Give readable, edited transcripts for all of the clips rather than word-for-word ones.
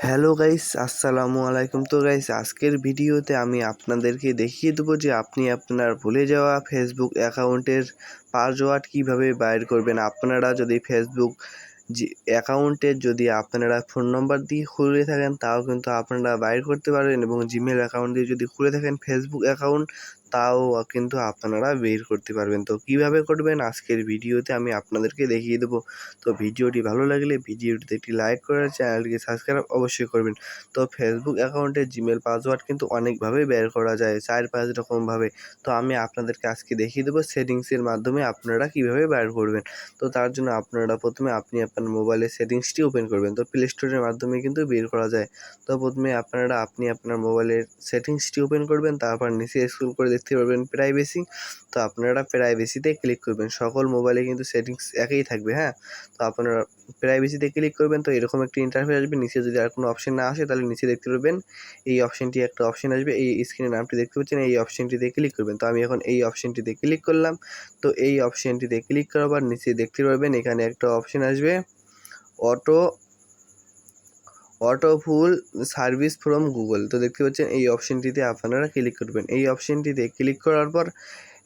Hello guys, আসসালামু আলাইকুম। তো গাইস, আজকের ভিডিওতে আমি আপনাদেরকে দেখিয়ে দেবো যে আপনি আপনার ভুলে যাওয়া ফেসবুক অ্যাকাউন্টের পাসওয়ার্ড কীভাবে বাইর করবেন। আপনারা যদি ফেসবুক অ্যাকাউন্টের যদি আপনারা ফোন নম্বর দিয়ে খুলে থাকেন তাও কিন্তু আপনারা বাইর করতে পারবেন, এবং জিমেল অ্যাকাউন্ট দিয়ে যদি খুলে থাকেন ফেসবুক অ্যাকাউন্ট তাও কিন্তু আপনারা বের করতে পারবেন। তো কীভাবে করবেন আজকের ভিডিওতে আমি আপনাদেরকে দেখিয়ে দেবো। তো ভিডিওটি ভালো লাগলে ভিডিওটিতে একটি লাইক করে চ্যানেলটিকে সাবস্ক্রাইব অবশ্যই করবেন। তো ফেসবুক অ্যাকাউন্টের জিমেল পাসওয়ার্ড কিন্তু অনেকভাবে বের করা যায়, 4-5 রকমভাবে। তো আমি আপনাদেরকে আজকে দেখিয়ে দেবো সেটিংসের মাধ্যমে আপনারা কীভাবে বের করবেন। তো তার জন্য আপনারা প্রথমে আপনি আপনার মোবাইলের সেটিংসটি ওপেন করবেন। তো প্লে স্টোরের মাধ্যমে কিন্তু বের করা যায়। তো প্রথমে আপনি আপনার মোবাইলের সেটিংসটি ওপেন করবেন, তারপর নিচে স্ক্রল করে দেখতে পারবেন প্রাইভেসি। তো আপনারা প্রাইভেসিতে ক্লিক করবেন। সকল মোবাইলে কিন্তু সেটিংস একই থাকবে, হ্যাঁ। তো আপনারা প্রাইভেসিতে ক্লিক করবেন। তো এরকম একটি ইন্টারফেস আসবে। নিচে যদি আর কোনো অপশন না আসে তাহলে নিচে দেখতে পারবেন এই অপশনটি, একটা অপশন আসবে, এই স্ক্রিনের নামটি দেখতে পাচ্ছেন, এই অপশনটিতে ক্লিক করবেন। তো আমি এখন এই অপশনটিতে ক্লিক করলাম। তো এই অপশনটিতে ক্লিক করার পর নিচে দেখতে পারবেন এখানে একটা অপশন আসবে, auto full service from Google. তো দেখতে পাচ্ছেন এই অপশনটিতে আপনারা ক্লিক করবেন। এই অপশনটিতে ক্লিক করার পর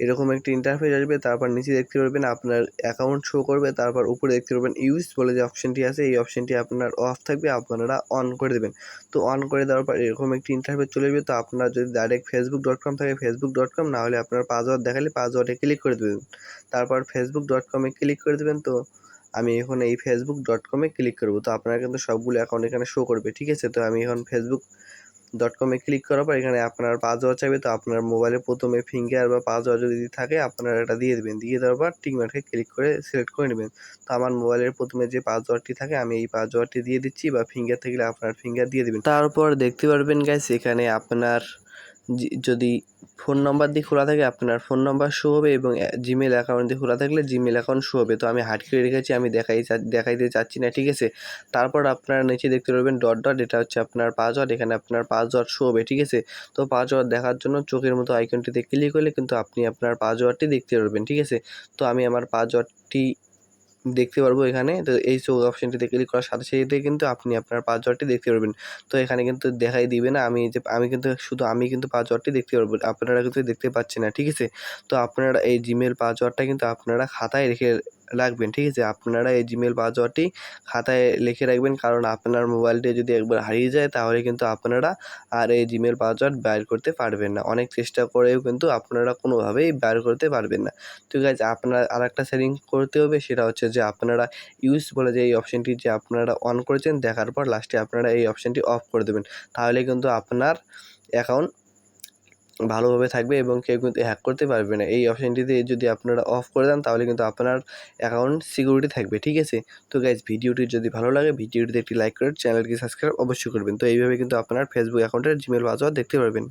এরকম একটি ইন্টারফেস আসবে। তারপর নিচে দেখতে পারবেন আপনার অ্যাকাউন্ট শো করবে। তারপর উপরে দেখতে পারবেন ইউজ বলে যে অপশনটি আছে, এই অপশনটি আপনার অফ থাকবে, আপনারা অন করে দেবেন। তো অন করে দেওয়ার পর এরকম একটি ইন্টারফেস চলে যাবে। তো আপনার যদি ডাইরেক্ট facebook.com থাকে facebook.com, না হলে আপনার পাসওয়ার্ড দেখালে পাসওয়ার্ডে ক্লিক করে দেবেন। তারপর facebook.com-এ ক্লিক করে দেবেন। তো আমি এখন এই facebook.com-এ ক্লিক করব। তো আপনারা কিন্তু সবগুলো অ্যাকাউন্ট এখানে শো করবে, ঠিক আছে। তো আমি এখন facebook.com-এ ক্লিক করার পর এখানে আপনার পাসওয়ার্ড চাইবে। তো আপনার মোবাইলে প্রথমে ফিঙ্গার বা পাসওয়ার্ড যদি থাকে আপনারা এটা দিয়ে দেবেন। দিয়ে দেওয়ার পর টিক মার্কে ক্লিক করে সিলেক্ট করে নেবেন। তো আমার মোবাইলের প্রথমে যে পাসওয়ার্ডটি থাকে আমি এই পাসওয়ার্ডটি দিয়ে দিচ্ছি, বা ফিঙ্গার থাকলে আপনার ফিঙ্গার দিয়ে দেবেন। তারপর দেখতে পারবেন গাইস এখানে আপনার যদি ফোন নম্বর দিয়ে খোলা থাকে আপনার ফোন নম্বর শো হবে, এবং জিমেল অ্যাকাউন্ট দিয়ে খোলা থাকলে জিমেল অ্যাকাউন্ট শো হবে। তো আমি হাইড করে রেখেছি, আমি দেখাইতে চাচ্ছি না, ঠিক আছে। তারপর আপনারা নিচে দেখতে পারবেন ডট ডট, এটা হচ্ছে আপনার পাসওয়ার্ড। এখানে আপনার পাসওয়ার্ড শো হবে, ঠিক আছে। তো পাসওয়ার্ড দেখার জন্য চোখের মতো আইকনটিতে ক্লিক করলে কিন্তু আপনি আপনার পাসওয়ার্ডটি দেখতে পারবেন, ঠিক আছে। তো আমি আমার পাসওয়ার্ডটি দেখতে পারবো এখানে। তো এই চোখ অপশনটিতে ক্লিক করার সাথে সাথে কিন্তু আপনি আপনার পাসওয়ার্ডটি দেখতে পারবেন। তো এখানে কিন্তু দেখাই দিবে না, আমি কিন্তু পাসওয়ার্ডটি দেখতে পারবো, আপনারা কিন্তু দেখতে পাচ্ছেন না, ঠিক আছে। তো আপনারা এই জিমেল পাসওয়ার্ডটা কিন্তু আপনারা খাতায় রেখে রাখবেন, ঠিক আছে। আপনারা এই জিমেল পাসওয়ার্ডটি খাতায় লিখে রাখবেন, কারণ আপনার মোবাইলটি যদি একবার হারিয়ে যায় তাহলে কিন্তু আপনারা আর এই জিমেল পাসওয়ার্ড বাইর করতে পারবেন না। অনেক চেষ্টা করেও কিন্তু আপনারা কোনোভাবেই বাইর করতে পারবেন না। তো গাইস, আপনার আরেকটা সেটিং করতে হবে, সেটা হচ্ছে যে আপনারা ইউজ বলে যে এই অপশনটি যে আপনারা অন করেছেন, দেখার পর লাস্টে আপনারা এই অপশনটি অফ করে দেবেন। তাহলে কিন্তু আপনার অ্যাকাউন্ট ভালোভাবে থাকবে এবং কেউ কিন্তু হ্যাক করতে পারবে না। এই অপশনটিতে যদি আপনারা অফ করে দেন তাহলে কিন্তু আপনার অ্যাকাউন্ট সিকিউরিটি থাকবে, ঠিক আছে। তো গাইস, ভিডিওটি যদি ভালো লাগে ভিডিওটিতে একটি লাইক করে চ্যানেলটিকে সাবস্ক্রাইব অবশ্যই করবেন। তো এইভাবে কিন্তু আপনার ফেসবুক অ্যাকাউন্টের জিমেল পাসওয়ার্ড দেখতে পারবেন।